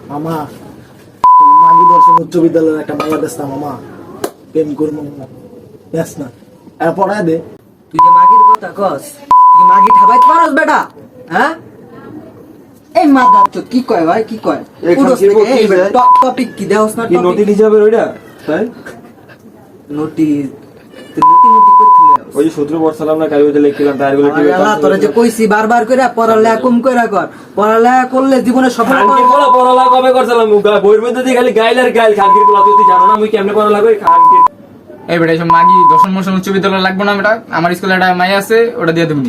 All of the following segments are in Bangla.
মামা মাগি দর্শন উচ্চ বিদ্যালয়ের একটা মামা দেখতাম মামা প্রেম করবো দেখ না আর পড়ায় দে। তুই যে মাগির কথা কস, তুই মাগি ঠাবাইতে পারস বেটা? হ্যাঁ এই মাদার তো কি কয় ভাই, কি কয় টপিক কি দেওস না? নোটিস হিসাবে ওইটা তাই নোটিস নোটি করছিস ওই যে 17 বছর সালাম না কাগজে লিখছিলাম তার গুলো কি আল্লাহ তোরা যে কইছি বারবার কইরা পড়ালেখা কম কইরা কর, পড়ালেখা করলে জীবনে সফল খানকির হবি। বলা পড়ালেখা কবে করছিলাম বইয়ের মধ্যে দিয়ে খালি গাইল আর গাইল খানকির বলা তুই জানো না আমি কেমনে পড়ালেখা করি খানকির। এই বেটা এসব মাগি দর্শন মোশন উচ্চ বিদ্যালয় লাগবে না বেটা, আমার স্কুলে একটা মাই আছে ওটা দিয়ে দেবনি।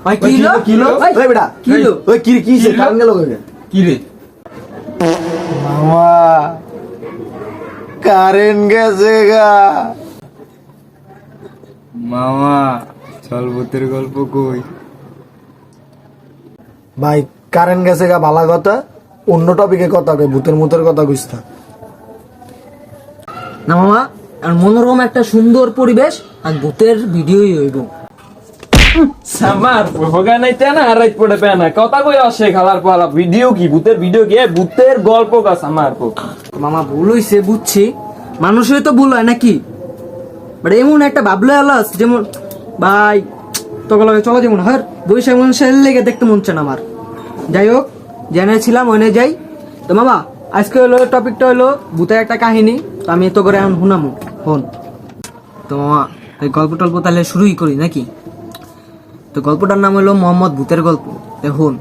ভাই কিলো কিলো ওই বেটা কিলো ওই কি কি সে কারণ গেল কই কি রে মামা কারেন্ট গেছে গা। মামা চল ভূতের গল্প কই। ভাই কারেন্ট গেছে গা ভালো কথা, অন্য টপিকে কথা কই, ভূতের মুতের কথা কইস্তা না মামা। আর মনোরম একটা সুন্দর পরিবেশ আর ভূতের ভিডিওই হইব। সামার হোগা নাই তেনা আর রাত পড়ে পেনা কথা কই আসে খালার পালা ভিডিও কি ভূতের ভিডিও কি ভূতের গল্প কা সামার কো মামা ভুল হইছে বুঝছি, মানুষের তো ভুল হয় নাকি, বাট এমন একটা ভাবলে আলাস যেমন ভাই তোকে লাগে চলো যেমন হর বৈশাখ মানুষের লেগে দেখতে মন চান আমার। যাই হোক জেনেছিলাম ওনে যাই তো মামা। আজকে হলো টপিকটা হলো ভূতের একটা কাহিনী, তো আমি তো করে এখন শুনামু হন। তো মামা এই গল্প টল্প তাহলে শুরুই করি নাকি? তো গল্পটার নাম হলো মোহাম্মদ ভূতের গল্প। দেখুন,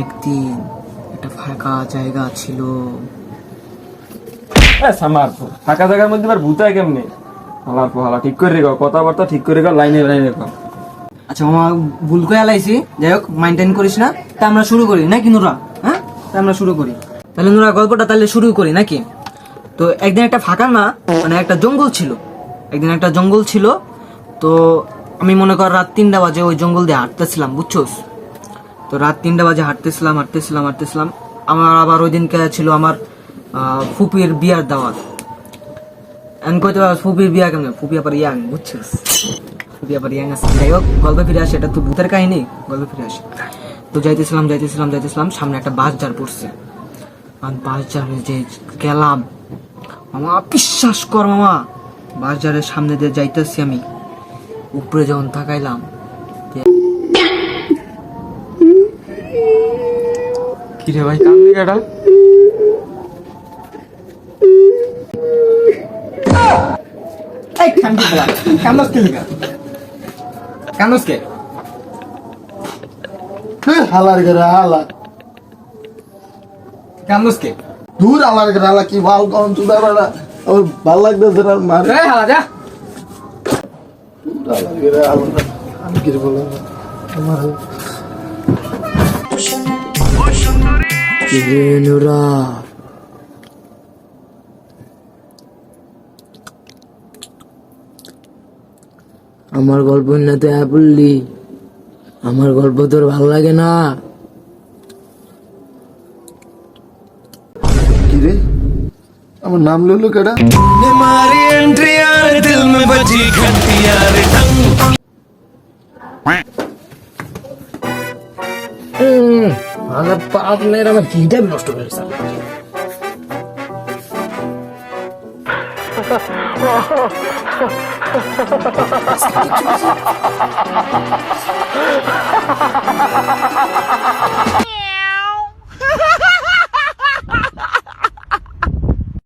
একদিন একটা ফাঁকা জায়গা ছিল। এ সামার ফাঁকা জায়গার মধ্যে আর ভূত হয় কেমনে? খালার পালা ঠিক করে রেখো কথাবার্তা ঠিক করে রেখো লাইনে লাইনে রেখো। আচ্ছা মামা ভুল করে আলাইছি, যাই হোক মেনটেন করিস না। তা আমরা শুরু করি নাকি নুরা? হ্যাঁ তা আমরা শুরু করি তাহলে নুরা, গল্পটা তাহলে শুরু করি নাকি? তো একদিন একটা ফাঁকা না মানে একটা জঙ্গল ছিল। একদিন একটা জঙ্গল ছিল, তো আমি মনে কর রাত 3টা বাজে ওই জঙ্গল দিয়ে হাঁটতেছিলাম বুঝছোস। তো রাত 3টা বাজে হাঁটতেছিলাম আমার আবার ওই দিনকে ছিল আমার ফুপির বিয়ার দাওয়াত। আমি কইতে পারবো ফুপির বিয়া কেমন, ফুপি আবার ইয়াং বুঝছিস, ফুপি আবার ইয়াং আছে। যাই হোক গল্পে ফিরে আসে, এটা তো ভূতের কাহিনী, গল্পে ফিরে আসে। তো যাইতেছিলাম সামনে একটা বাস জার পড়ছে। বাস জারে যে গেলাম মামা, বিশ্বাস কর মামা, বাস জারের সামনে দিয়ে যাইতেছি আমি, উপরে যখন তাকাইলাম কি রে ভাই কান্দি কাটা কান্দস কে? হালার করে হালা কান্দস কে? দূর হালার করে হালা কি ভাল কোন চুদা বেড়া আমার ভাল লাগতেছে না মার এই হালা যা। হালার করে হালা আমি কি বলবো আমার নুরা আমার গল্প না তো বললি, আমার গল্প তোর ভাল লাগে না কি রে? আমার নাম লইলো কেডা? আমার পার্টনার আমার কিটা নষ্ট করেছে।